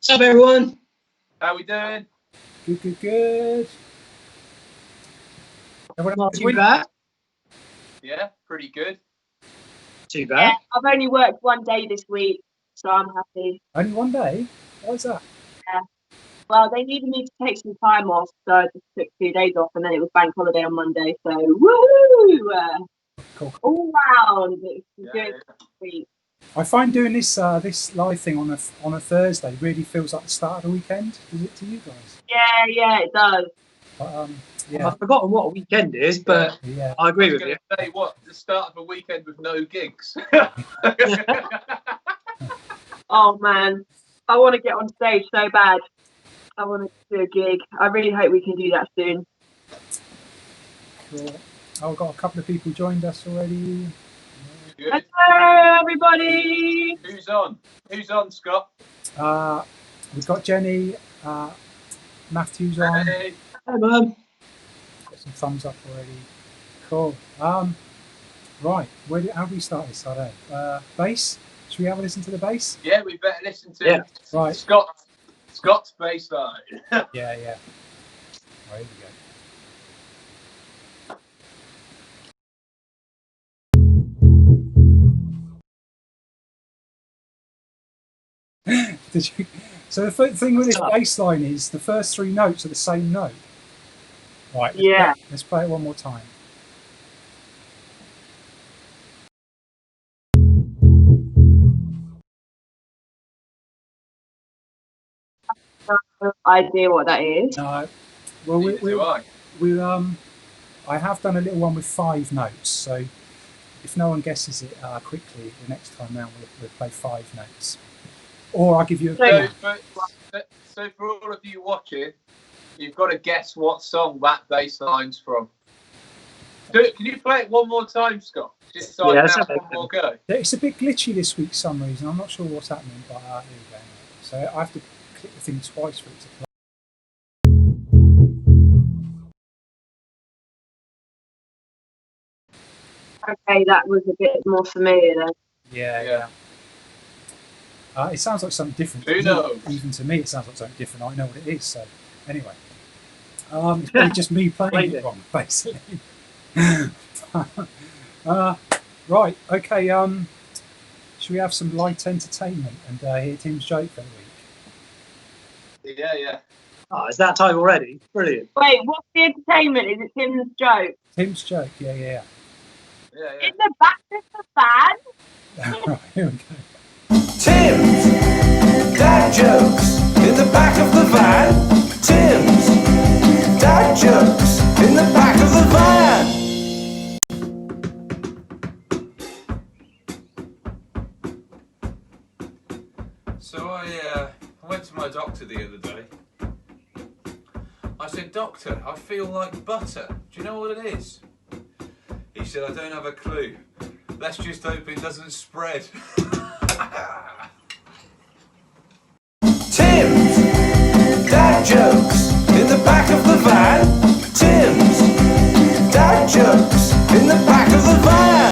What's up, everyone? How we doing? Good, good, good. Not too bad. Yeah, pretty good. Too bad. Yeah, I've only worked one day this week, so I'm happy. Only one day? Why is that? Yeah. Well, they needed me to take some time off, so I just took 2 days off, and then it was bank holiday on Monday, so woo! Cool. All round, it's a good week. I find doing this this live thing on a Thursday really feels like the start of the weekend. Does it to you guys? Yeah, it does. But, yeah. I've forgotten what a weekend is, but Yeah. I agree with you. Say what? The start of a weekend with no gigs. Oh man, I want to get on stage so bad. I want to do a gig. I really hope we can do that soon. Cool. Oh, I've got a couple of people joined us already. Good. Hello, everybody. Who's on? Who's on, Scott? We've got Jenny, Matthew's on. Hey. Hey, man. Got some thumbs up already. Cool. Right. How do we start this? I don't know. Bass? Should we have a listen to the bass? Yeah, we better listen to Right. Scott's bass line. Yeah. Right, here we go. So the thing with this bass line is the first 3 notes are the same note. Right. Let's play it one more time. No idea what that is. No. Well, I have done a little one with 5 notes. So if no one guesses it quickly, the next time round we'll play 5 notes. Or I'll give you a So for all of you watching, you've got to guess what song that bass line's from. Can you play it one more time, Scott? Just so I can have one more go. It's a bit glitchy this week for some reason. I'm not sure what's happening, but here we go. So I have to click the thing twice for it to play. Okay, that was a bit more familiar then. Yeah. It sounds like something different. Who knows? Even to me, it sounds like something different. I know what it is. So anyway, it's probably just me playing it wrong, basically. Right. Okay. Should we have some light entertainment and hear Tim's joke for the week? Yeah. Oh, is that time already? Brilliant. Wait, what's the entertainment? Is it Tim's joke? Tim's joke. Yeah. In the back of the van? Right. Here we go. Tim's dad jokes in the back of the van. Tim's dad jokes in the back of the van. So I went to my doctor the other day. I said, "Doctor, I feel like butter. Do you know what it is?" He said, "I don't have a clue. Let's just hope it doesn't spread." Tim's dad jokes in the back of the van. Tim's dad jokes in the back of the van.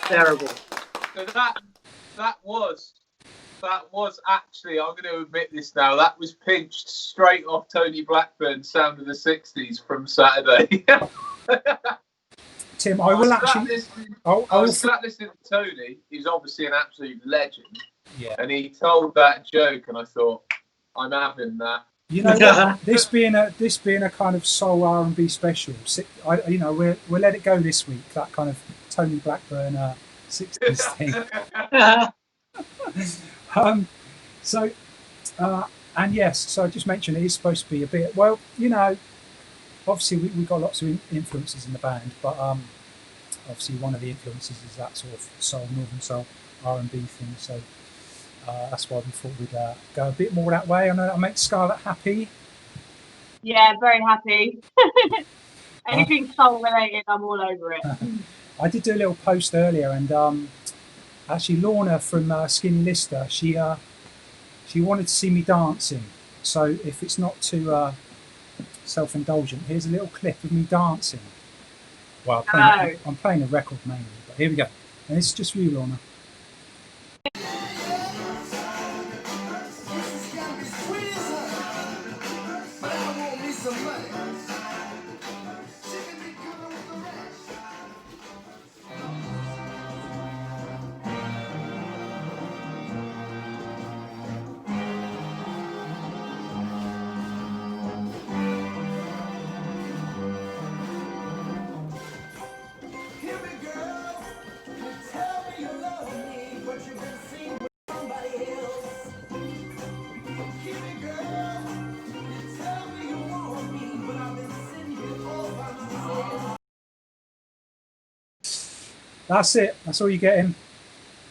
Terrible. So that was actually, I'm going to admit this now, that was pinched straight off Tony Blackburn's Sound of the 60s from Saturday. Tim, I will actually. I was sat listening to Tony. He's obviously an absolute legend. Yeah. And he told that joke, and I thought, I'm having that. You know what? this being a kind of soul R&B special, we'll let it go this week. That kind of Tony Blackburn 60s thing. And yes, so I just mentioned it is supposed to be a bit. Well, obviously we got lots of influences in the band, but obviously one of the influences is that sort of soul, northern soul R&B thing. So that's why we thought we'd go a bit more that way. I know that'll make Scarlett happy. Yeah, very happy. Anything soul related, I'm all over it. I did do a little post earlier, and actually Lorna from Skinny Lister, she wanted to see me dancing. So if it's not too self-indulgent, here's a little clip of me dancing. Well, I'm playing a record mainly, but here we go. And this is just for you, Lorna. That's it. That's all you're getting.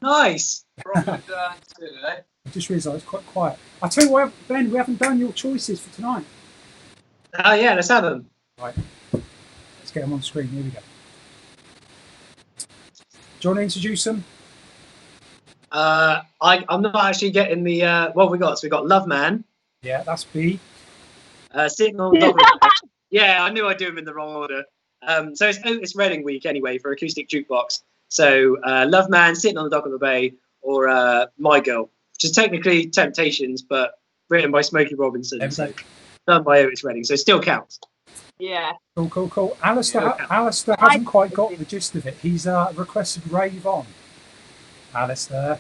Nice. Proper dancing, eh? I just realised it's quite quiet. I tell you what, Ben, we haven't done your choices for tonight. Oh yeah, let's have them. Right. Let's get them on screen. Here we go. Do you want to introduce them? I'm not actually getting the what we got. So we got Love Man. Yeah, that's B. Sitting on the dock of the bay. Yeah, I knew I'd do them in the wrong order. So it's Otis Redding week anyway for Acoustic Jukebox. So Love Man, Sitting on the Dock of the Bay, or My Girl, which is technically Temptations, but written by Smokey Robinson, so done by Otis Redding, so it still counts. Yeah. Cool. Alistair hasn't quite got the gist of it. He's requested Rave On. Alistair.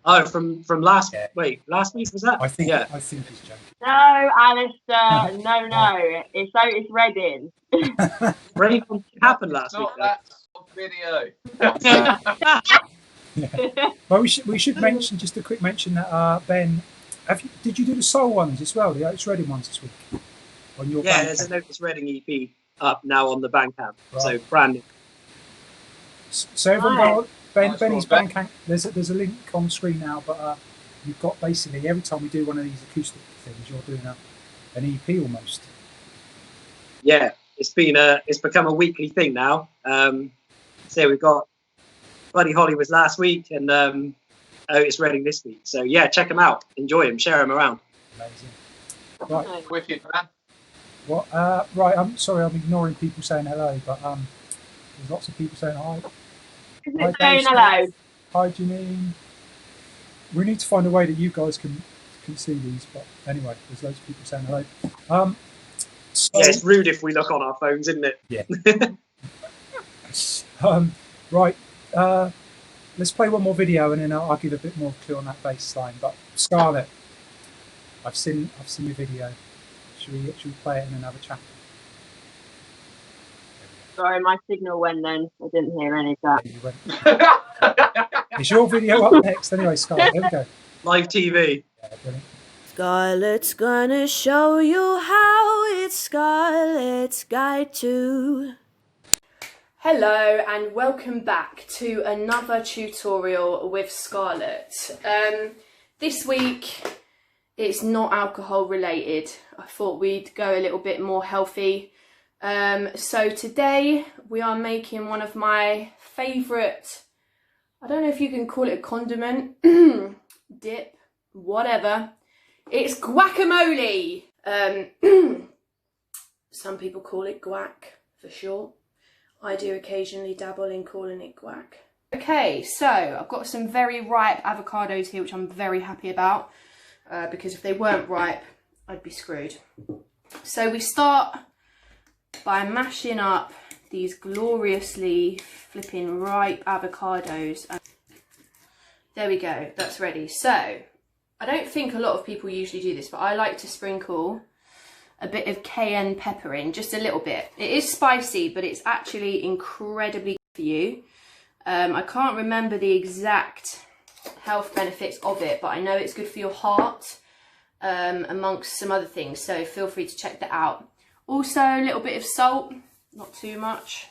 Oh, from last wait, last week was that? I think yeah. I think he's joking. No, Alistair. No. It's Otis Redding. Rave On happened last week. Not that sort of video. Yeah. Well, we should mention, just a quick mention that Ben, did you do the soul ones as well, the Otis Redding ones this week? On your yeah, there's an Otis Redding EP up now on the Bandcamp, right. so brand new. So everyone go Benny's Ben. Bandcamp. There's a link on screen now, but you've got basically every time we do one of these acoustic things, you're doing an EP almost. Yeah, it's become a weekly thing now. So we've got Buddy Holly was last week, and Otis Redding this week. So yeah, check them out, enjoy them, share them around. Amazing. Right. Wicked, man. What? Right. I'm sorry. I'm ignoring people saying hello, but there's lots of people saying hi. Is Hi, it saying Dave. hello? Hi, Janine. We need to find a way that you guys can see these, but anyway, there's loads of people saying hello. So, Yeah, it's rude if we look on our phones, isn't it? yeah. Right. Let's play one more video, and then I'll give a bit more clue on that bass line. But Scarlett, I've seen your video. Should we play it and then have a chat? Sorry, my signal went then. I didn't hear any of that. It's your video up next. Anyway, Scarlett, here we go. Live TV. Yeah, brilliant. Scarlett's gonna show you how it's Scarlett's Guide to. Hello and welcome back to another tutorial with Scarlett. This week it's not alcohol related. I thought we'd go a little bit more healthy. So today we are making one of my favourite, I don't know if you can call it a condiment, dip, whatever. It's guacamole. Some people call it guac for short. I do occasionally dabble in calling it guac. Okay, so I've got some very ripe avocados here, which I'm very happy about, because if they weren't ripe, I'd be screwed. So we start by mashing up these gloriously flipping ripe avocados. There we go, that's ready. So I don't think a lot of people usually do this, but I like to sprinkle a bit of cayenne pepper in, just a little bit. It is spicy, but it's actually incredibly good for you. I can't remember the exact health benefits of it, but I know it's good for your heart, amongst some other things, so feel free to check that out. Also, a little bit of salt, not too much.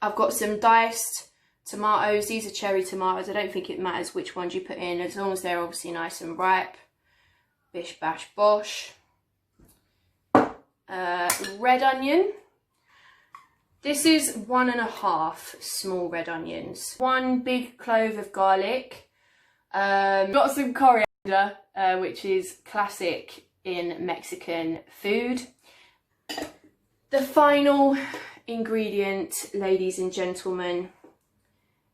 I've got some diced tomatoes. These are cherry tomatoes. I don't think it matters which ones you put in, as long as they're obviously nice and ripe. Bish bash bosh. Red onion. This is 1.5 small red onions. 1 big clove of garlic. Got some coriander, which is classic in Mexican food. The final ingredient, ladies and gentlemen,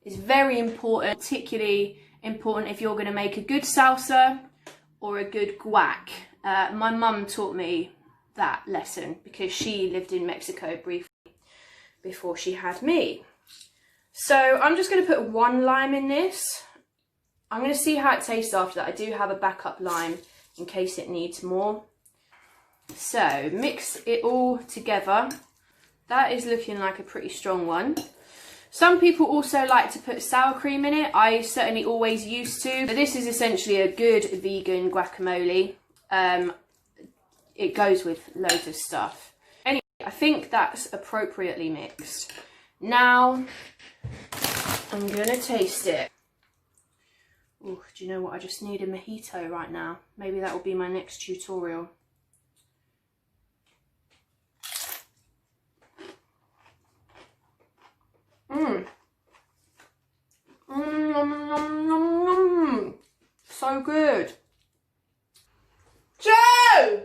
is very important, particularly important if you're going to make a good salsa or a good guac. My mum taught me that lesson because she lived in Mexico briefly before she had me. So I'm just going to put 1 lime in this. I'm going to see how it tastes after that. I do have a backup lime in case it needs more. So mix it all together. That is looking like a pretty strong one. Some people also like to put sour cream in it. I certainly always used to. But this is essentially a good vegan guacamole. It goes with loads of stuff. Anyway, I think that's appropriately mixed. Now, I'm gonna taste it. Oh, do you know what? I just need a mojito right now. Maybe that will be my next tutorial. So good. Joe!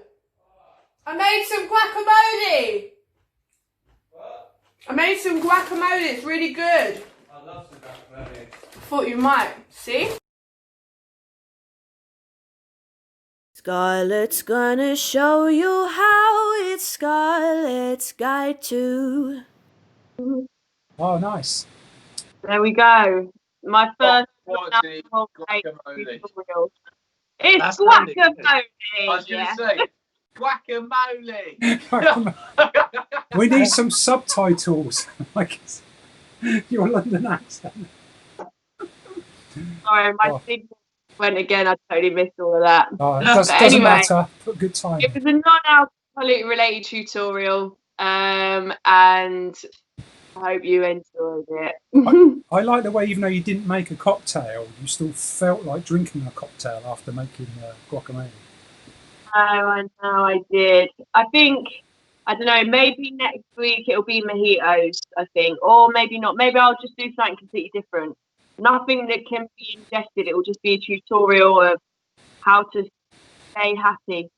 I made some guacamole! What? I made some guacamole, it's really good. I love some guacamole. I thought you might. See? Scarlett's gonna show you how. It's Scarlett's Guide to. Oh, nice. There we go. My first Quality guacamole. tutorial. It's That's guacamole. I was going to say, guacamole. We need some subtitles, like your London accent. Sorry, my signal went again. I totally missed all of that. Oh, it doesn't matter. Put good time. It was a non-alcoholic related tutorial, and I hope you enjoyed it. I like the way, even though you didn't make a cocktail, you still felt like drinking a cocktail after making guacamole. Oh, I know, I did. I think, I don't know, maybe next week it'll be mojitos, I think. Or maybe not. Maybe I'll just do something completely different. Nothing that can be ingested. It will just be a tutorial of how to stay happy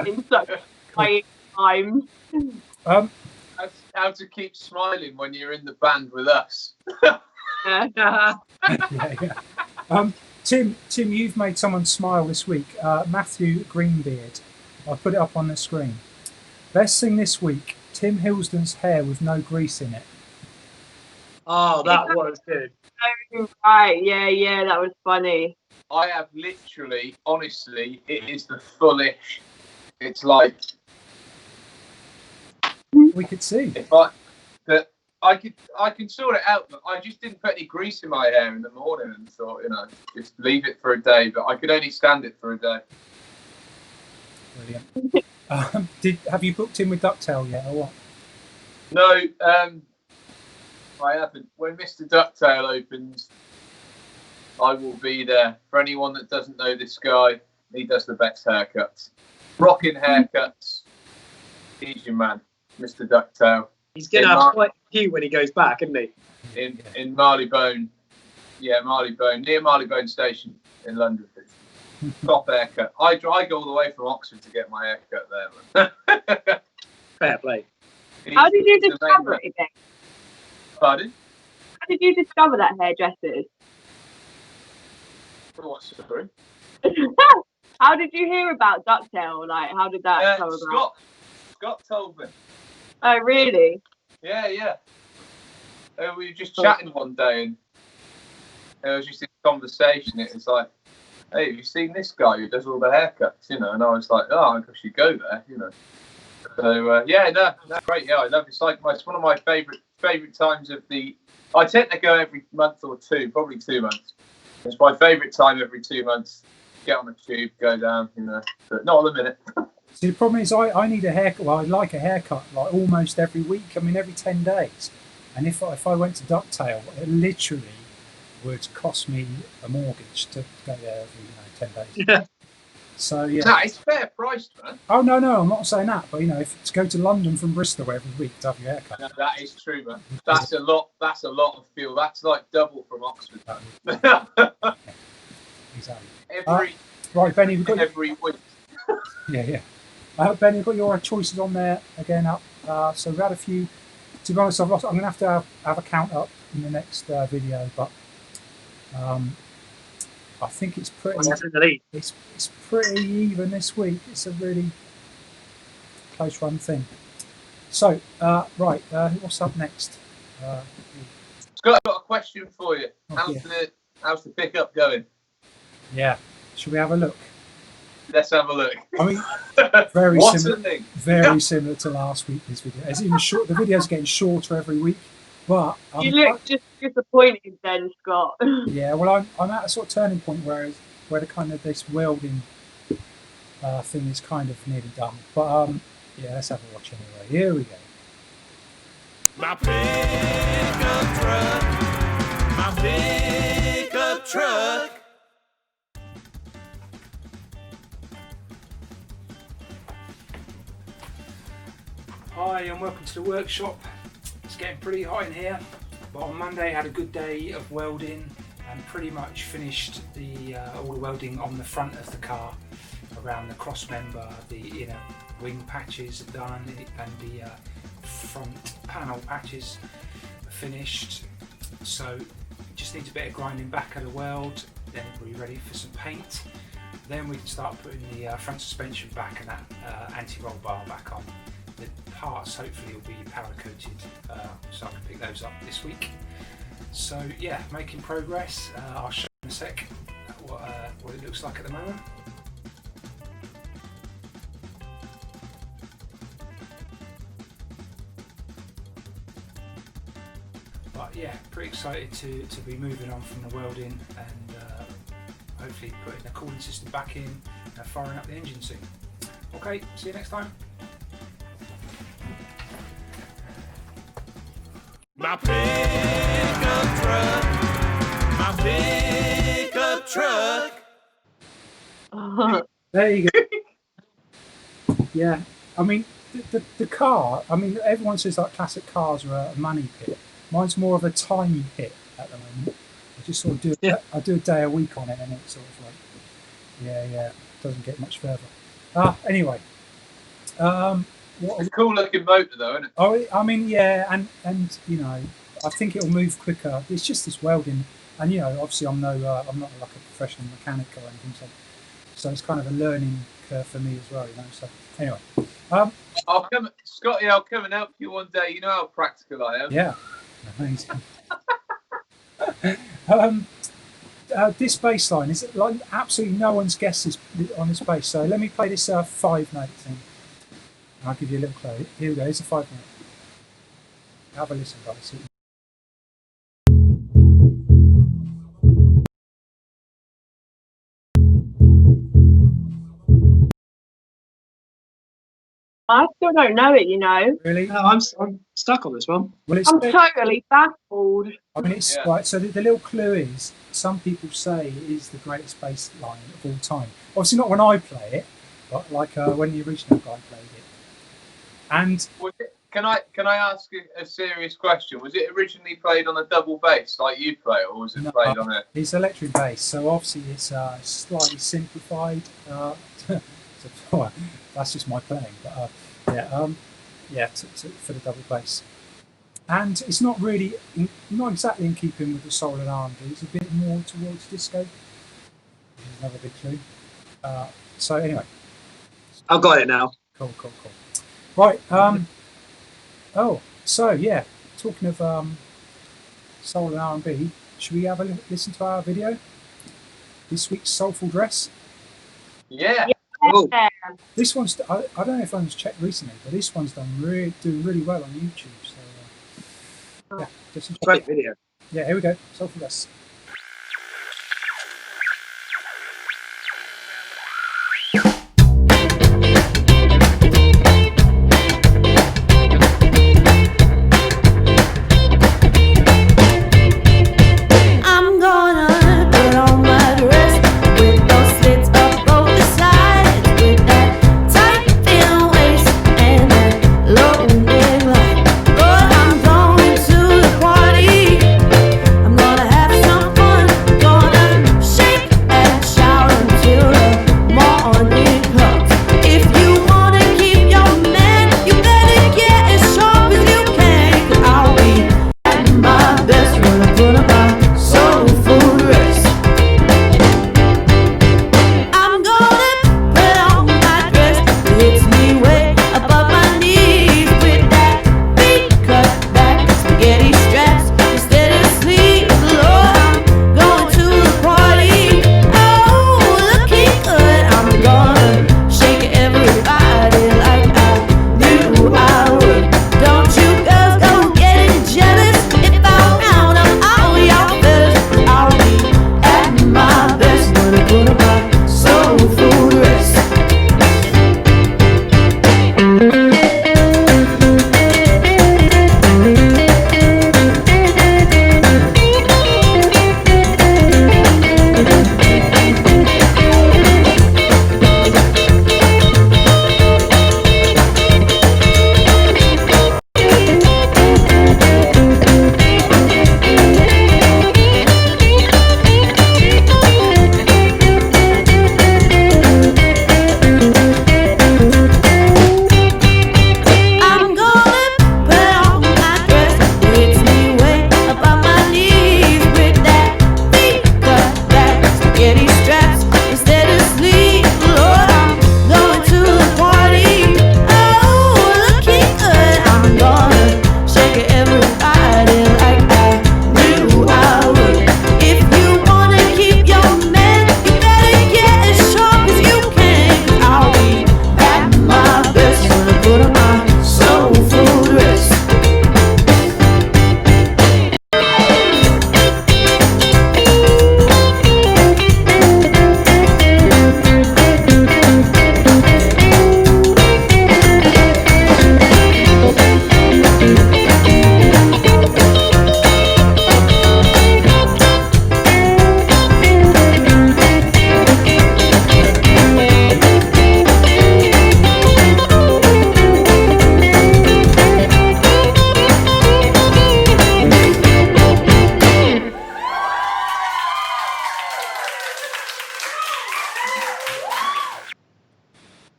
in such trying times. How to keep smiling when you're in the band with us. Yeah. Tim, you've made someone smile this week. Matthew Greenbeard. I'll put it up on the screen. Best thing this week, Tim Hilsden's hair with no grease in it. Oh, that was good. Right, yeah, that was funny. I have literally, honestly, it is the fullish. It's like we could see. If I can sort it out, but I just didn't put any grease in my hair in the morning and thought, just leave it for a day. But I could only stand it for a day. Brilliant. Have you booked in with Ducktail yet, or what? No, I haven't. When Mr. Ducktail opens, I will be there. For anyone that doesn't know this guy, he does the best haircuts. Rocking haircuts. He's your man, Mr. Ducktail. He's going to have quite a few when he goes back, isn't he? In Marylebone. Yeah, Marylebone. Near Marylebone Station in London. Top haircut. I go all the way from Oxford to get my haircut there. Fair play. How did you discover it again? Pardon? How did you discover that hairdressers? What's the story? How did you hear about Ducktail? Like, how did that come about? Scott told me. Oh, really? Yeah. We were just chatting one day, and it was just a conversation. It was like, "Hey, have you seen this guy who does all the haircuts?" And I was like, "Oh, I should go there," So no, great. Yeah, I love it. It's like it's one of my favorite times of the. I tend to go every month or two, probably 2 months. It's my favorite time every 2 months. Get on the tube, go down, but not at the minute. See, the problem is I need a haircut. Well, I like a haircut like almost every week. I mean, every 10 days. And if I went to Ducktail, it literally would cost me a mortgage to go there every 10 days. Yeah. So yeah. No, it's fair priced, man. Oh no, I'm not saying that. But if to go to London from Bristol every week to have your haircut. No, that is true, man. That's a lot of fuel. That's like double from Oxford. Exactly. Right, Benny, we've got every week. Yeah. Benny, you've got your choices on there again up. So we've had a few. To be honest, I'm going to have a count up in the next video, but I think it's pretty. It's pretty even this week. It's a really close run thing. So right, what's up next? Scott, I've got a question for you. How's the pickup going? Yeah, should we have a look? Let's have a look. I mean, very similar to last week. This video, it's even short. The video's getting shorter every week, but you look just disappointed, then, Scott. Yeah, well, I'm at a sort of turning point where the kind of this welding thing is kind of nearly done. But yeah, let's have a watch anyway. Here we go. My pickup truck, my pickup truck. Hi and welcome to the workshop. It's getting pretty hot in here, but on Monday I had a good day of welding and pretty much finished all the welding on the front of the car, around the cross member, the inner wing patches are done, and the front panel patches are finished. So it just needs a bit of grinding back of the weld, then we'll be ready for some paint. Then we can start putting the front suspension back and that anti-roll bar back on. The parts hopefully will be powder coated, so I can pick those up this week. So yeah, making progress. I'll show you in a sec what it looks like at the moment. But yeah, pretty excited to be moving on from the welding and hopefully putting the cooling system back in and firing up the engine soon. Okay, see you next time. My pickup truck, my pickup truck. There you go. Yeah, I mean the car. I mean everyone says like classic cars are a money pit. Mine's more of a time pit at the moment. I just sort of do I do a day a week on it, and it's sort of like yeah, doesn't get much further. Anyway. It's a cool looking motor though, isn't it? Oh, I mean, yeah, and you know, I think it'll move quicker. It's just this welding, and you know, obviously I'm not like a professional mechanic or anything, so it's kind of a learning curve for me as well, you know. So anyway, I'll come, Scotty. I'll come and help you one day. You know how practical I am. Yeah, amazing. This bass line is like absolutely no one's guessed this on this bass. So let me play this 5-note thing. I'll give you a little clue. Here we go, it's a 5-note. Have a listen, guys. I still don't know it, you know. Really? No, I'm stuck on this one. Well, I'm totally baffled. I mean, it's right. So the little clue is, some people say it is the greatest bass line of all time. Obviously not when I play it, but like when the original guy played it. And can I ask a serious question? Was it originally played on a double bass like you play, or was it played on a? It's electric bass, so obviously it's slightly simplified. So, that's just my playing, but for the double bass. And it's not really, not exactly in keeping with the soul and R&B. It's a bit more towards disco. Which is another big clue. So anyway. I've got it now. Cool. Right. Oh, so yeah. Talking of soul and R&B, should we have a listen to our video? This week's Soulful Dress. Yeah. Oh. This one's. I don't know if anyone's checked recently, but this one's doing really well on YouTube. So yeah, just enjoy. Great video. Yeah, here we go. Soulful Dress. I'm gonna have some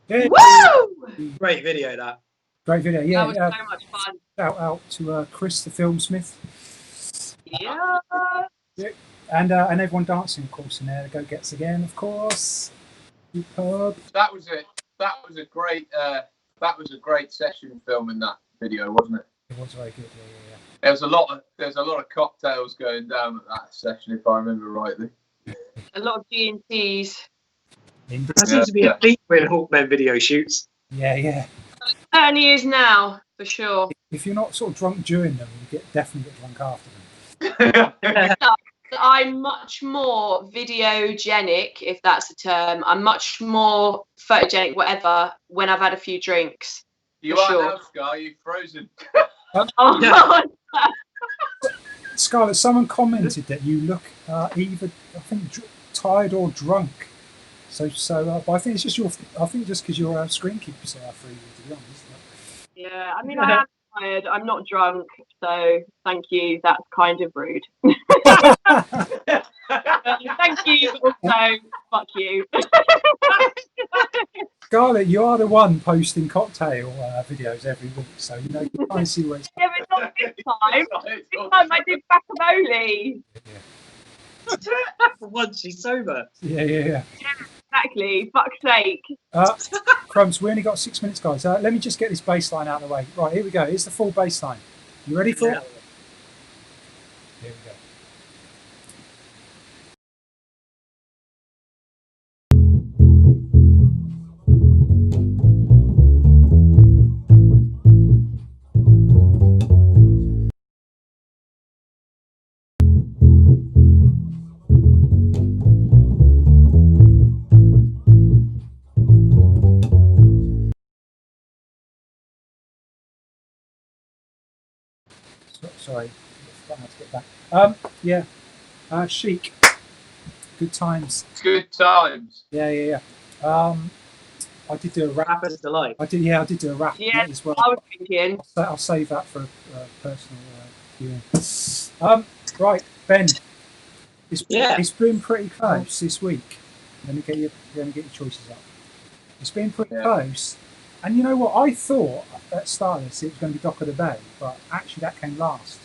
Yeah. Woo! Great video, that. Great video. Yeah. That was so much fun. Shout out to Chris, the filmsmith. Yeah. And everyone dancing, of course, in there. The Go Gets again, of course. Superb. That was it. That was a great. That was a great session filming that video, wasn't it? It was very good. Yeah. There's a lot of cocktails going down at that session, if I remember rightly. A lot of G&Ts. That seems to be a theme with Hawkmen video shoots. Yeah. Certainly is now, for sure. If you're not sort of drunk during them, you definitely get drunk after them. I'm much more videogenic, if that's a term. I'm much more photogenic, whatever, when I've had a few drinks. You for are sure. now, Sky. You've frozen. Oh, Scarlett, someone commented that you look either, I think, tired or drunk. So, but I think it's just just because your screen keeps free, to be honest. yeah, I mean, I am tired. I'm not drunk, so thank you. That's kind of rude. Thank you, but also fuck you. Scarlett, you are the one posting cocktail videos every week, so you know you can't see where it's. Yeah, but not this time. This time I did guacamole. For once, she's sober. Yeah. Exactly. Fuck's sake. Crumbs, we only got 6 minutes, guys. Let me just get this bass line out of the way. Right, here we go. Here's the full bass line. You ready for it? Here we go. Sorry, I have to get back. Chic. Good times. Good times. Yeah. I did do a rap. Rapper's delight. I did do a rap as well. I was thinking. I'll save that for personal viewing. Right, Ben. It's been pretty close this week. Let me get your choices up. It's been pretty close. And you know what? I thought at the start of this it was going to be Dock of the Bay, but actually that came last.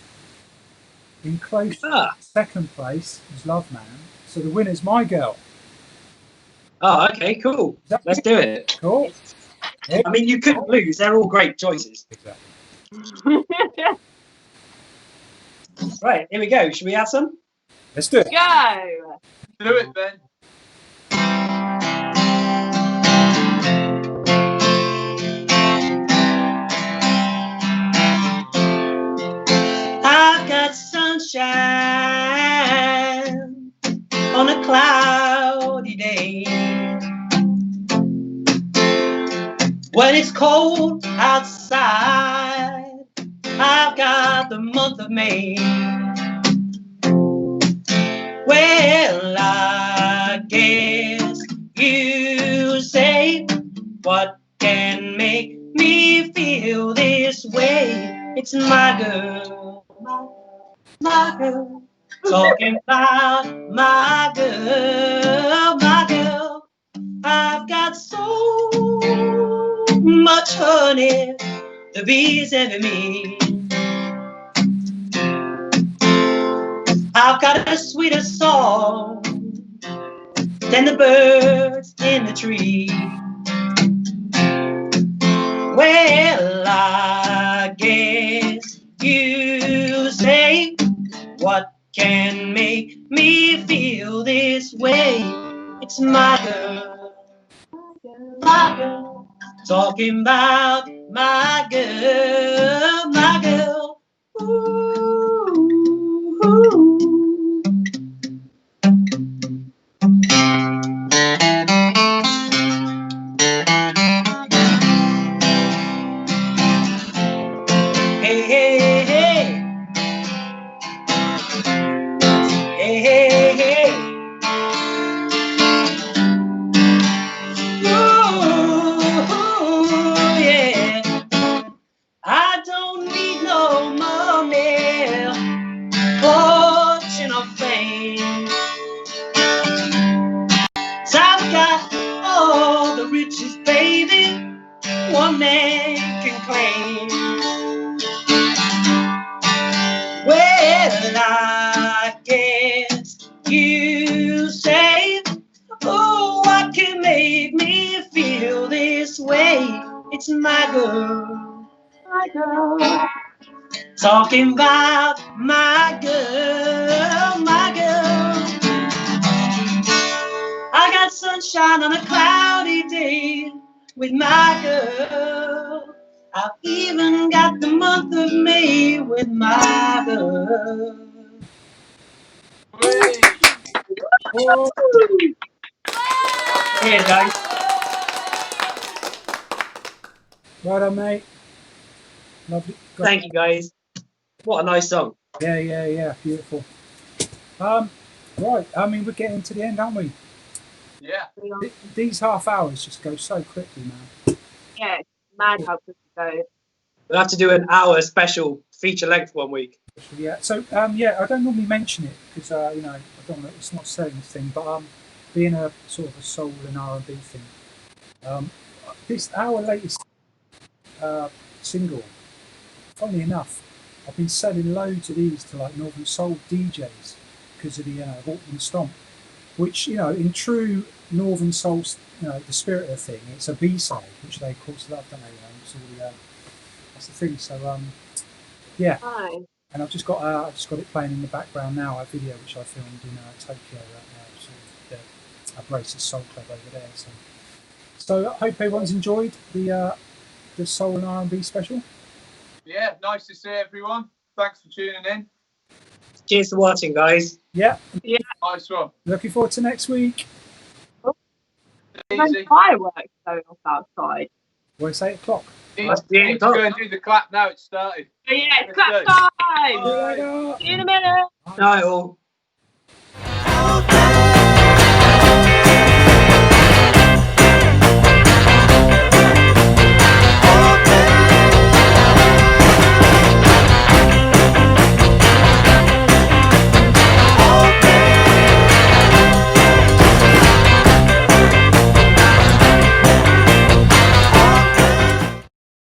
In close second place was Love Man. So the winner's My Girl. Oh, okay, cool. Let's do it. Cool. I mean, you couldn't lose. They're all great choices. Exactly. Right, here we go. Should we have some? Let's do it. Go. Do it, Ben. I've got sunshine on a cloudy day. When it's cold outside, I've got the month of May. Well, I guess you say, what can make me feel this way? It's my girl, my girl, talking about my girl, my girl. I've got so much honey, the bees envy me. I've got a sweeter song than the birds in the tree. Well, I guess you say, what can make me feel this way? It's my girl, talking about my girl, my girl. Ooh, ooh. Hey, hey, hey. Hey, hey, hey. Ooh, yeah. I don't need no money, fortune or fame. 'Cause I've got all the riches baby, one man can claim. Well, I guess you say, oh, what can make me feel this way? It's my girl. My girl. Talking about my girl, my girl. I got sunshine on a cloudy day with my girl. I've even got the month of May with my girl. Here, guys. Right on, mate. Lovely. Thank you, guys. What a nice song. Yeah. Beautiful. Right. I mean, we're getting to the end, aren't we? Yeah. These half hours just go so quickly, man. Yeah, it's mad how quick it goes. We'll have to do an hour special feature length one week. Yeah. So, yeah, I don't normally mention it because, you know, I don't know, it's not selling this thing, but being a sort of a soul and R&B thing, our latest single, funnily enough, I've been selling loads of these to like Northern Soul DJs because of the Hawkmen Stomp, which, you know, in true Northern Soul, you know, the spirit of the thing, it's a B-side, which they of course love, don't they? You know, it's all that's the thing. So yeah. Hi. And I've just got it playing in the background now. A video which I filmed in Tokyo at sort of the Abrasive Soul Club over there. So I hope everyone's enjoyed the Soul and R&B special. Yeah, nice to see everyone. Thanks for tuning in. Cheers for watching, guys. Yeah. Nice one. Looking forward to next week. Easy. Fireworks going off outside. Well, it's 8 o'clock. Let's go and do the clap now. It's started. Yeah, Let's clap go. time! Bye. See you in a minute. Night all.